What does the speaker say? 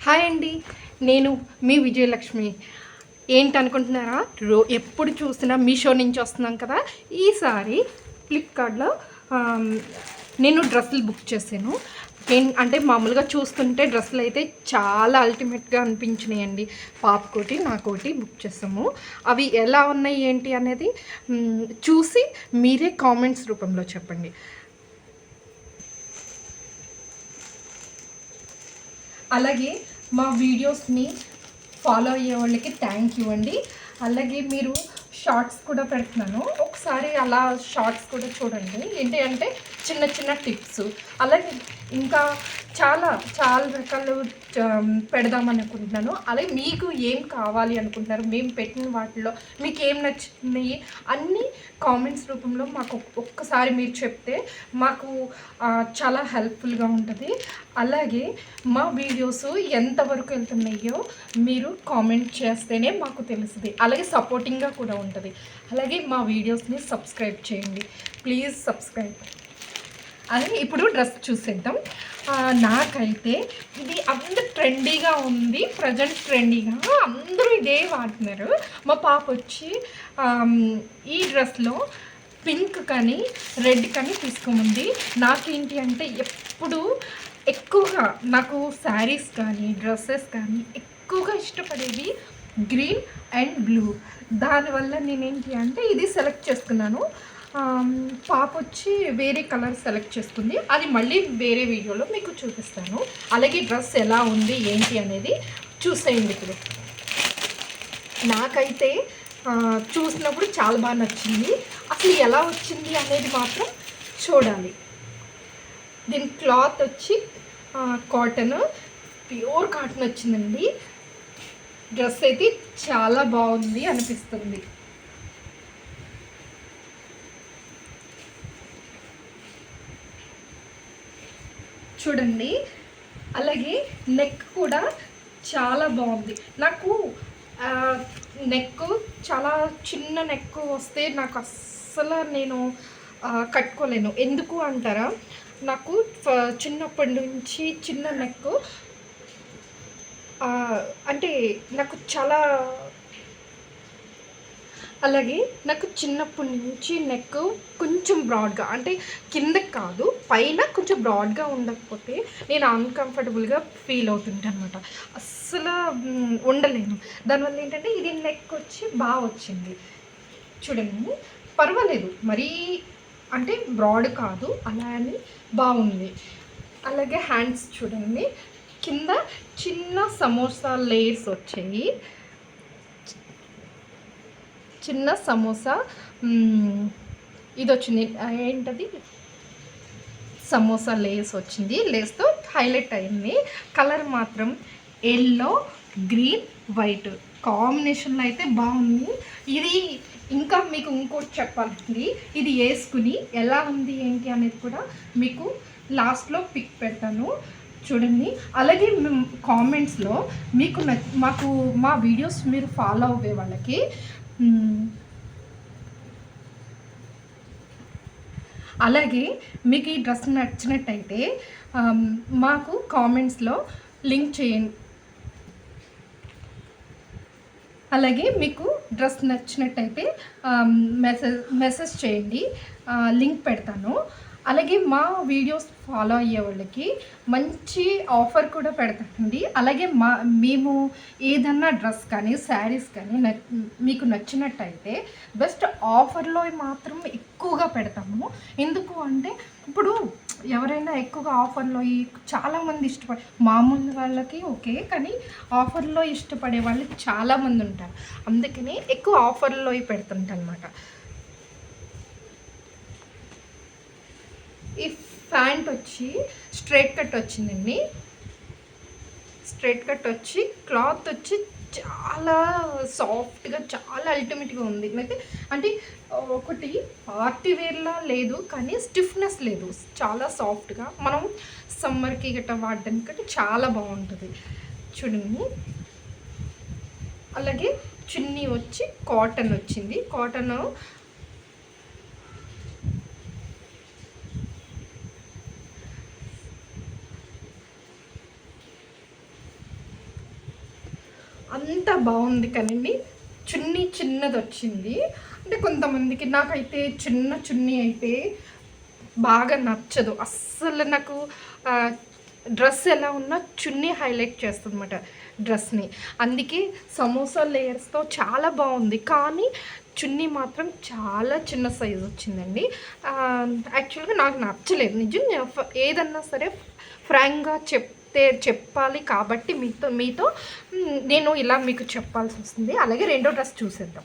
Hi అండి. నేను మీ విజయలక్ష్మి. ఏంటనుకుంటున్నారా? ఎప్పుడు చూసినా మీషో నుంచి వస్తున్నాం కదా. ఈసారి ఫ్లిప్కార్ట్లో నేను డ్రెస్సులు బుక్ చేశాను. అంటే మామూలుగా చూస్తుంటే డ్రెస్సులు అయితే చాలా అల్టిమేట్గా అనిపించినాయండి. పాపకోటి నాకోటి బుక్ చేసాము. అవి ఎలా ఉన్నాయి ఏంటి అనేది చూసి మీరే కామెంట్స్ రూపంలో చెప్పండి. అలాగే మా వీడియోస్ని ఫాలో అయ్యే వాళ్ళకి థ్యాంక్ యూ అండి. అలాగే మీరు షార్ట్స్ కూడా పెడుతున్నాను, ఒకసారి అలా షార్ట్స్ కూడా చూడండి. ఏంటి అంటే చిన్న చిన్న టిప్స్, అలాగే ఇంకా చాలా చాలా రకాలు పెడదాం అనుకుంటున్నాను. అలాగే మీకు ఏం కావాలి అనుకుంటున్నారు, మేము పెట్టిన వాటిలో మీకు ఏం నచ్చుతున్నాయి అన్నీ కామెంట్స్ రూపంలో మాకు ఒక్కసారి మీరు చెప్తే మాకు చాలా హెల్ప్ఫుల్గా ఉంటుంది. అలాగే మా వీడియోస్ ఎంతవరకు వెళ్తున్నాయో మీరు కామెంట్ చేస్తేనే మాకు తెలుస్తుంది, అలాగే సపోర్టింగ్గా కూడా ఉంటుంది. అలాగే మా వీడియోస్ని సబ్స్క్రైబ్ చేయండి, ప్లీజ్ సబ్స్క్రైబ్. అది ఇప్పుడు డ్రెస్ చూసేద్దాం. నాకైతే ఇది అందరు ట్రెండీగా ఉంది, ప్రజెంట్ ట్రెండీగా అందరూ ఇదే వాడుతున్నారు. మా పాప వచ్చి ఈ డ్రెస్లో పింక్ కానీ రెడ్ కానీ తీసుకోమంది. నాకేంటి అంటే ఎప్పుడు ఎక్కువగా నాకు శారీస్ కానీ డ్రెస్సెస్ కానీ ఎక్కువగా ఇష్టపడేవి గ్రీన్ అండ్ బ్లూ. దానివల్ల నేనేంటి అంటే ఇది సెలెక్ట్ చేసుకున్నాను. పాప వచ్చి వేరే కలర్ సెలెక్ట్ చేసుకుంది, అది మళ్ళీ వేరే వీడియోలో మీకు చూపిస్తాను. అలాగే డ్రెస్ ఎలా ఉంది ఏంటి అనేది చూసేయండి. ఇప్పుడు నాకైతే చూసినప్పుడు చాలా బాగా నచ్చింది. అసలు ఎలా వచ్చింది అనేది మాత్రం చూడాలి. దీని క్లాత్ వచ్చి కాటన్, ప్యూర్ కాటన్ వచ్చిందండి. డ్రెస్ అయితే చాలా బాగుంది అనిపిస్తుంది. చూడండి, అలాగే నెక్ కూడా చాలా బాగుంది. నాకు నెక్ చాలా చిన్న నెక్ వస్తే నాకు అస్సలు నేను కట్టుకోలేను. ఎందుకు అంటారా, నాకు చిన్నప్పటి నుంచి చిన్న నెక్ అంటే నాకు చాలా, అలాగే నాకు చిన్నప్పటి నుంచి నెక్ కొంచెం బ్రాడ్గా, అంటే కిందకి కాదు పైన కొంచెం బ్రాడ్గా ఉండకపోతే నేను అన్కంఫర్టబుల్గా ఫీల్ అవుతుంటాను అనమాట. అస్సలు ఉండలేను. దానివల్ల ఏంటంటే ఇది నెక్ వచ్చి బాగా వచ్చింది. చూడండి, పర్వాలేదు, మరీ అంటే బ్రాడ్ కాదు, అలా అని బాగుంది. అలాగే హ్యాండ్స్ చూడండి, కింద చిన్న సమోసా లేయర్స్ వచ్చాయి. చిన్న సమోసా ఇది వచ్చింది, ఏంటది, సమోసా లేస్ వచ్చింది. లేస్తో హైలైట్ అయింది. కలర్ మాత్రం ఎల్లో, గ్రీన్, వైట్ కాంబినేషన్లో అయితే బాగుంది. ఇది ఇంకా మీకు ఇంకోటి చెప్పాలి, ఇది వేసుకుని ఎలా ఉంది ఏంటి అనేది కూడా మీకు లాస్ట్లో పిక్ పెడతాను, చూడండి. అలాగే కామెంట్స్లో మీకు మాకు మా వీడియోస్ మీరు ఫాలో అవ్వే వాళ్ళకి అలాగే మీకు ఈ డ్రెస్ నచ్చినట్టయితే మాకు కామెంట్స్లో లింక్ చేయండి. అలాగే మీకు డ్రెస్ నచ్చినట్టయితే మెసేజ్ చేయండి, లింక్ పెడతాను. అలాగే మా వీడియోస్ ఫాలో అయ్యే వాళ్ళకి మంచి ఆఫర్ కూడా పెడతానండి. అలాగే మేము ఏదన్నా డ్రెస్ కానీ శారీస్ కానీ మీకు నచ్చినట్టయితే బెస్ట్ ఆఫర్లో మాత్రం ఎక్కువగా పెడతాము. ఎందుకు అంటే ఇప్పుడు ఎవరైనా ఎక్కువగా ఆఫర్లో చాలామంది మామూలు వాళ్ళకి ఓకే, కానీ ఆఫర్లో ఇష్టపడే వాళ్ళు చాలామంది ఉంటారు. అందుకని ఎక్కువ ఆఫర్లో పెడుతుంటా అనమాట. ఈ ప్యాంట్ వచ్చి స్ట్రైట్ కట్ వచ్చిందండి. స్ట్రైట్ కట్ వచ్చి క్లాత్ వచ్చి చాలా సాఫ్ట్గా చాలా అల్టిమేట్గా ఉంది. అయితే అంటే ఒకటి పార్టీ వేర్లా లేదు, కానీ స్టిఫ్నెస్ లేదు, చాలా సాఫ్ట్గా మనం సమ్మర్కి గట్రా వాడడానికంటే చాలా బాగుంటుంది. చూడండి, అలాగే చున్నీ వచ్చి కాటన్ వచ్చింది. కాటన్ అంత బాగుంది కానండి. చున్నీ చిన్నది వచ్చింది. అంటే కొంతమందికి, నాకైతే చిన్న చున్నీ అయితే బాగా నచ్చదు అస్సలు. నాకు డ్రెస్ ఎలా ఉన్నా చున్నీ హైలైట్ చేస్తుందన్నమాట డ్రెస్ని. అందుకే సమోసా లేయర్స్తో చాలా బాగుంది, కానీ చున్నీ మాత్రం చాలా చిన్న సైజు వచ్చిందండి. యాక్చువల్గా నాకు నచ్చలేదు. నిజం ఏదన్నా సరే ఫ్రాంక్గా చెప్పాలి కాబట్టి మీతో నేను ఇలా మీకు చెప్పాల్సి వస్తుంది. అలాగే రెండో డ్రెస్ చూసేద్దాం.